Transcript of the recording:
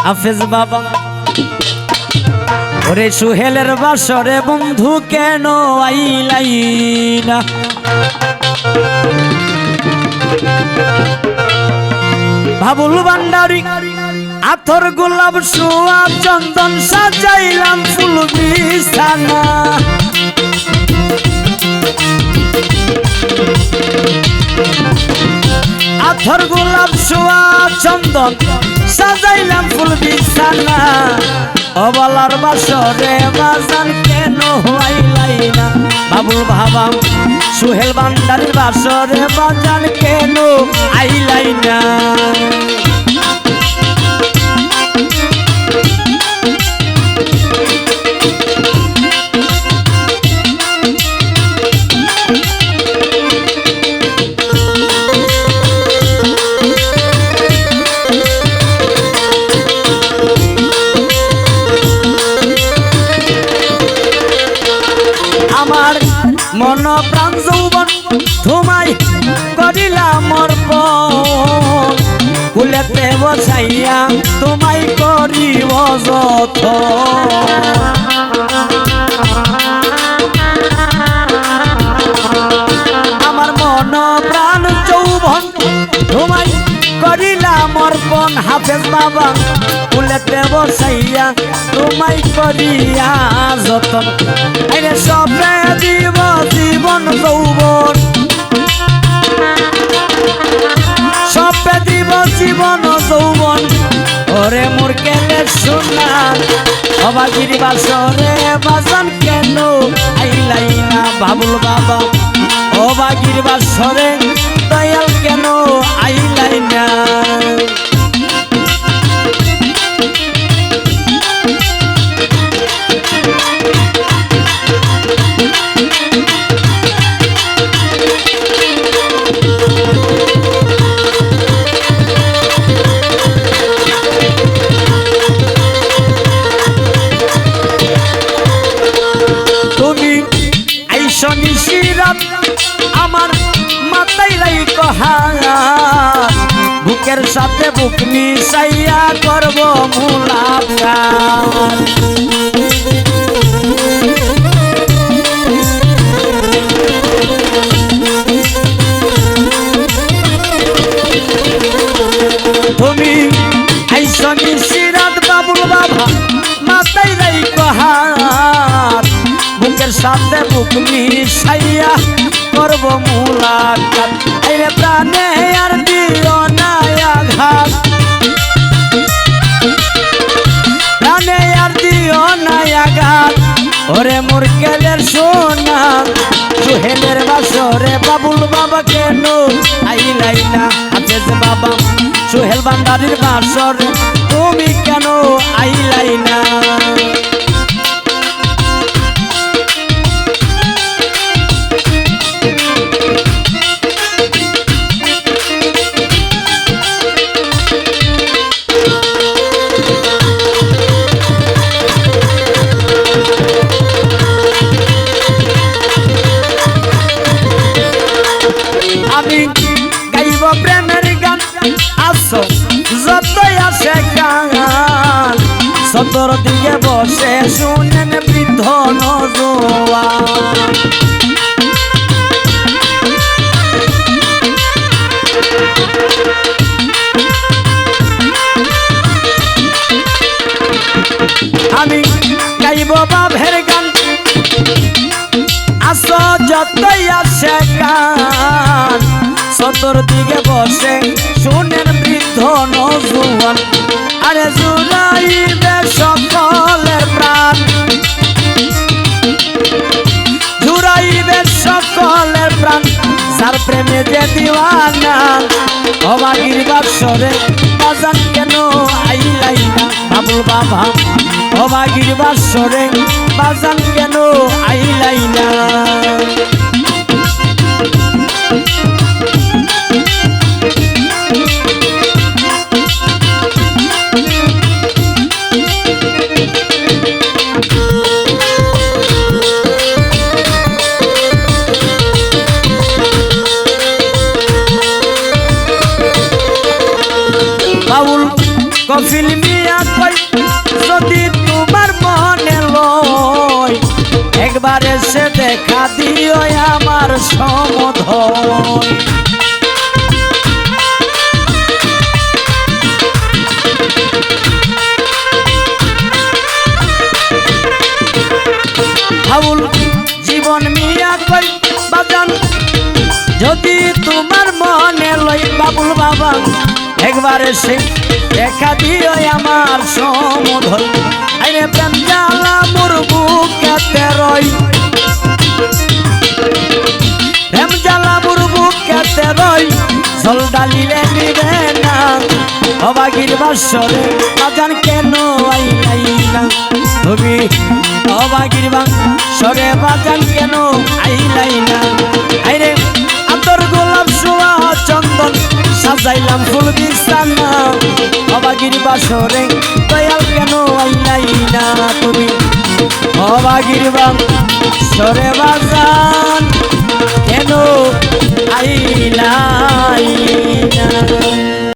হাফেজ বাবা ওরে সুহেলের বাসরে বন্ধু কেন আইলাই না বাবুল ভান্ডারী আতর গোলাপ সোয়া চন্দন সাজাইলাম ফুল বিছানা আতর গোলাপ সোয়া চন্দন সাজাইলাম ফুল বিছানা অবলার বাসরে বাজান কেন আইলাই না বাবুল বাবা সুহেল ভান্ডারীর বাসরে বাজান কেন আইলাই না আমার মন প্রাণ যৌবন তোমায় করিলাম অর্পণ কুলেতে বসাইয়া তোমায় করিব যতন আমার মন প্রাণ যৌবন তোমায় করিলাম অর্পণ হাফেজ বাবা কুলেতে বসাইয়া তোমায় করিয়া যতন আরে সবে দিব জীবন যৌবন সবে দিব জীবন যৌবন ওরে মোর কেলে সোনা অবাগির বাসরে বাজান কেন আইলাই না বাবুল বাবা অবাগির বাসরে দয়াল কেন আইলাই না নিশিরাত আমার মাথায় রাইখ হাত বুকের সাথে বুক মিশাইয়া করব মুলাকাত তুমি আইসো নিশিরাত বাবুল বাবা মাথায় রাইখ হাত বুকের সাথে বুক মিশাইয়া করব মুলাকাত আরে প্রাণে আর দিও না আঘাত প্রাণে আর দিও না আঘাত ওরে মোর কেলের সোনা সুহেলের বাসরে বাবুল বাবা কেন আইলাই না হাফেজ বাবা সুহেল ভান্ডারীর বাসরে তুমি কেন আইলাই না আমি গাইব প্রেমের গান আসো যতই আসে গান সতর দিকে বসে শুনেন বৃদ্ধ নজওয়ান আমি গাইব বাবের গান আসো যতই আসে গান সতর দিকে বসে শুনেন বৃদ্ধ নজওয়ান আরে জুড়াইবে সকলের প্রাণ জুড়াইবে সকলের প্রাণ সার প্রেমে যে দিওয়ানা অবাগির বাসরে বাজান কেন আইলাই না বাবুল বাবা অবাগির বাসরে বাজান কেন আইলাই না কফিল মিয়া মিয়া কই যদি তোমার মনে লয় একবার এসে দেখা দিও আমার সমধয় হাউল জীবন মিয়া কই বাজান যদি তোমার মনে লয় বাবুল বাবা একবার এসে দেখা দিও আমার সমধয় আইরে প্রেম জ্বালা মোর বুকেতে রই প্রেম জ্বালা মোর বুকেতে রই জল ডালিলে নিবে না অবাগির বাসরে বাজান কেন আইলাই না তুমি অবাগির বাসরে বাজান কেন আইলাই না আইরে আতর গোলাপ সোয়া চন্দন সাজাইলাম ফুল বিছানা অবাগির বাসরে দয়াল কেন আইলাই না তুমি অবাগির বাসরে বাজান